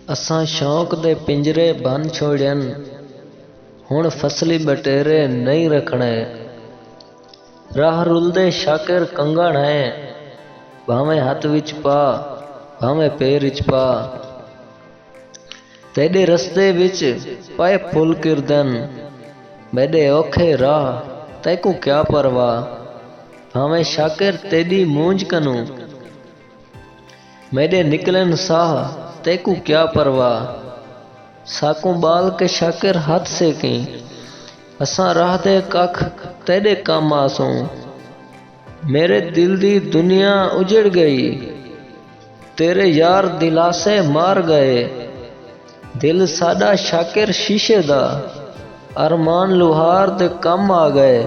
असां शौक दे पिंजरे बन छोड़न, हुण फसली बटेरे नहीं रखणे। राह रुलदे शाकिर कंगण है, भावें हथ विच पा भावें पैर विच पा। तेरे रस्ते विच पाए फुल किरदन, मेरे औखे राह तैकू क्या परवाह। भावें शाकिर तेरी मूंज कनू, मेरे निकलन साह तैकू क्या परवाह। साकू बाल के शाकिर हाथ से की, असां राह दे कख तेरे काम आसूं। मेरे दिल दी दुनिया उजड़ गई, तेरे यार दिलासे मार गए। दिल साडा शाकिर शीशे दा, अरमान लुहार दे कम आ गए।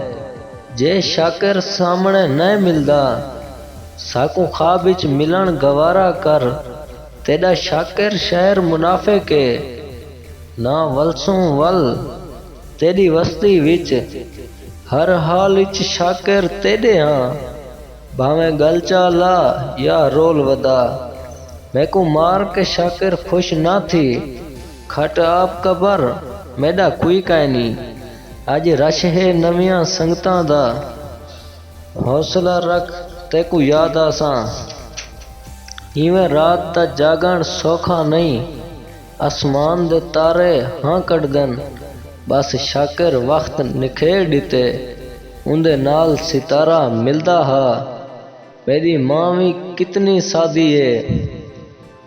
जे शाकिर सामने न मिलदा, साकू ख्वाब विच मिलन गवारा कर। तेरा शाकिर शहर मुनाफे के, ना वलसूं वल तेरी वस्ती विच। हर हाल विच शाकिर तेरे हाँ, भावें गलचा ला या रोल वदा। मैकू मार के शाकिर खुश ना थी, खट आप कबर मेरा कोई कायनी। अज रश है नवियां संगतां दा, हौसला रख तैकू याद आसां। इवें रात दा जागण सौखा नहीं, आसमान दे तारे हाँ कटदन। बस शाकिर वक्त निखेड़ दिते, उंदे नाल सितारा मिलदा हा। मेरी मां भी कितनी सादी है,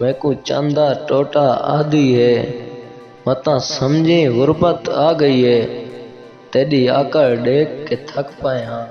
मैकू चांदा टोटा आदि है। मता समझे गुरबत आ गई है, तेरी आकड़ देख के थक पाए हाँ।